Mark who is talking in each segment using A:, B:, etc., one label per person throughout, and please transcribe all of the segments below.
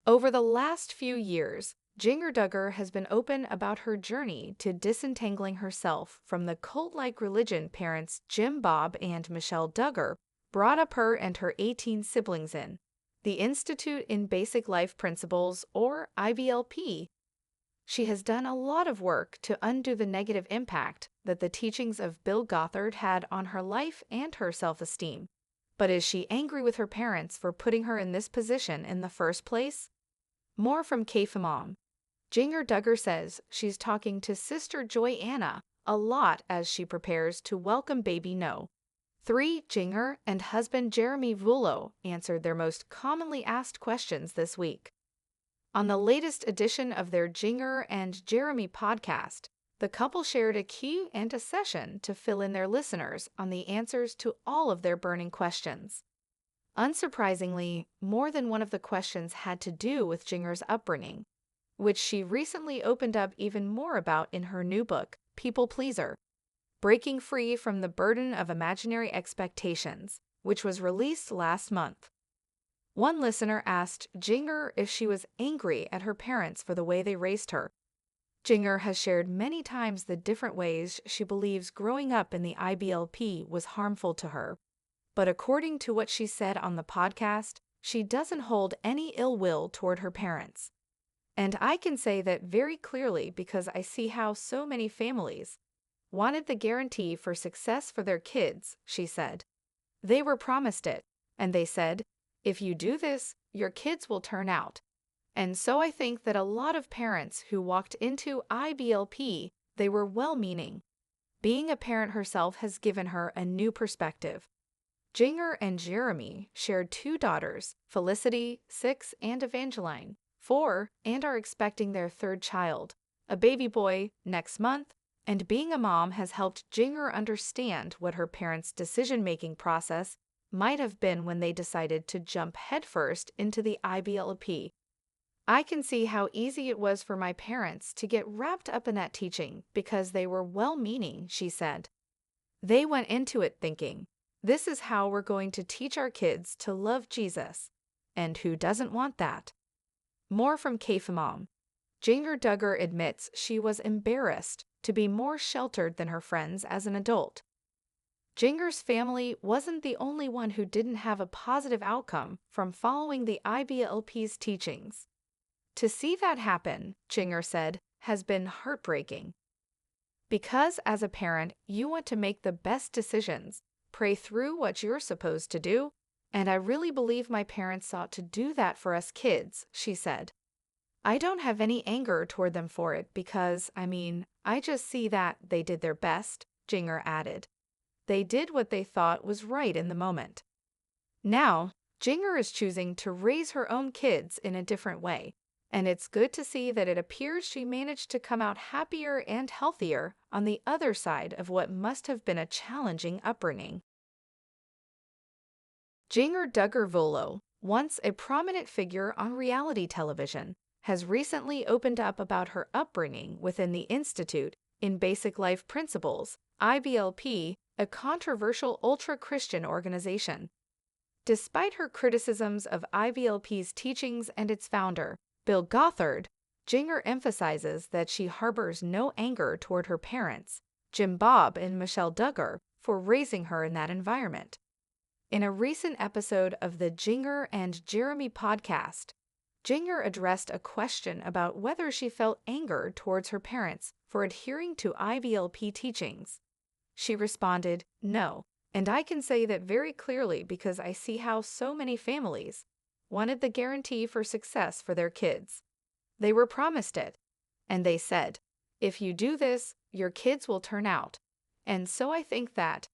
A: Over the last few years, Jinger Duggar has been open about her journey to disentangling herself from the cult-like religion parents Jim Bob and Michelle Duggar brought up her and her 18 siblings in. The Institute in Basic Life Principles, or IBLP. She has done a lot of work to undo the negative impact that the teachings of Bill Gothard had on her life and her self-esteem. But is she angry with her parents for putting her in this position in the first place? More from KFMOM. Jinger Duggar says she's talking to Sister Joy Anna a lot as she prepares to welcome baby No. 3. Jinger and husband Jeremy Vullo answered their most commonly asked questions this week. On the latest edition of their Jinger and Jeremy podcast, the couple shared a cue and a session to fill in their listeners on the answers to all of their burning questions. Unsurprisingly, more than one of the questions had to do with Jinger's upbringing, which she recently opened up even more about in her new book, People Pleaser: Breaking Free from the Burden of Imaginary Expectations, which was released last month. One listener asked Jinger if she was angry at her parents for the way they raised her. Jinger has shared many times the different ways she believes growing up in the IBLP was harmful to her. But according to what she said on the podcast, she doesn't hold any ill will toward her parents. And I can say that very clearly because I see how so many families wanted the guarantee for success for their kids, she said. They were promised it, and they said, if you do this, your kids will turn out. And so I think that a lot of parents who walked into IBLP, they were well-meaning. Being a parent herself has given her a new perspective. Jinger and Jeremy shared 2 daughters, Felicity, 6, and Evangeline, 4, and are expecting their 3rd child, a baby boy, next month, and being a mom has helped Jinger understand what her parents' decision-making process might have been when they decided to jump headfirst into the IBLP. I can see how easy it was for my parents to get wrapped up in that teaching because they were well-meaning, she said. They went into it thinking, this is how we're going to teach our kids to love Jesus. And who doesn't want that? More from KFMOM. Jinger Duggar admits she was embarrassed to be more sheltered than her friends as an adult. Jinger's family wasn't the only one who didn't have a positive outcome from following the IBLP's teachings. To see that happen, Jinger said, has been heartbreaking. Because as a parent, you want to make the best decisions, pray through what you're supposed to do, and I really believe my parents sought to do that for us kids, she said. I don't have any anger toward them for it because, I just see that they did their best, Jinger added. They did what they thought was right in the moment. Now, Jinger is choosing to raise her own kids in a different way, and it's good to see that it appears she managed to come out happier and healthier on the other side of what must have been a challenging upbringing. Jinger Duggar Vullo, once a prominent figure on reality television, has recently opened up about her upbringing within the Institute in Basic Life Principles, IBLP, a controversial ultra-Christian organization. Despite her criticisms of IBLP's teachings and its founder, Bill Gothard, Jinger emphasizes that she harbors no anger toward her parents, Jim Bob and Michelle Duggar, for raising her in that environment. In a recent episode of the Jinger and Jeremy podcast, Jinger addressed a question about whether she felt anger towards her parents for adhering to IBLP teachings. She responded, no, and I can say that very clearly because I see how so many families wanted the guarantee for success for their kids. They were promised it, and they said, if you do this, your kids will turn out. And so I think that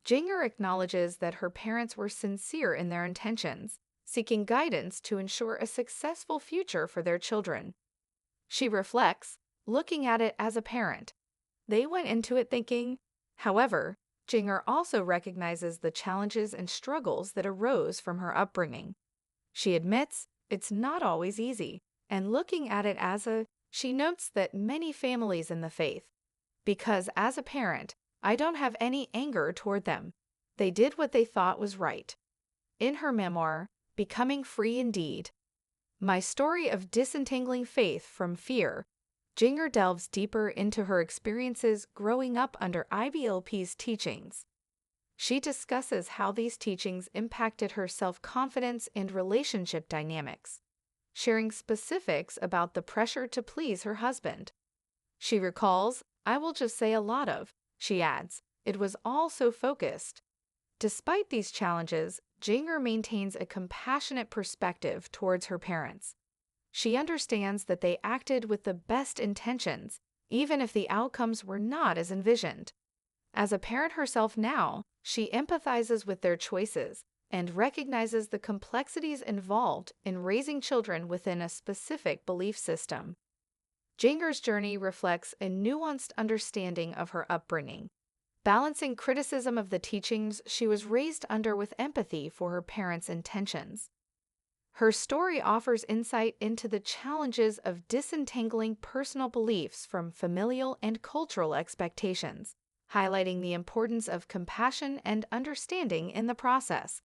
A: Jinger acknowledges that her parents were sincere in their intentions, seeking guidance to ensure a successful future for their children. She reflects, looking at it as a parent. They went into it thinking. However, Jinger also recognizes the challenges and struggles that arose from her upbringing. She admits it's not always easy, and looking at it as she notes that many families in the faith, because as a parent, I don't have any anger toward them. They did what they thought was right. In her memoir, Becoming Free Indeed, My Story of Disentangling Faith from Fear, Jinger delves deeper into her experiences growing up under IBLP's teachings. She discusses how these teachings impacted her self-confidence and relationship dynamics, sharing specifics about the pressure to please her husband. She recalls, "I will just say a lot of," she adds, "it was all so focused." Despite these challenges, Jinger maintains a compassionate perspective towards her parents. She understands that they acted with the best intentions, even if the outcomes were not as envisioned. As a parent herself now, she empathizes with their choices and recognizes the complexities involved in raising children within a specific belief system. Jinger's journey reflects a nuanced understanding of her upbringing, balancing criticism of the teachings she was raised under with empathy for her parents' intentions. Her story offers insight into the challenges of disentangling personal beliefs from familial and cultural expectations, highlighting the importance of compassion and understanding in the process.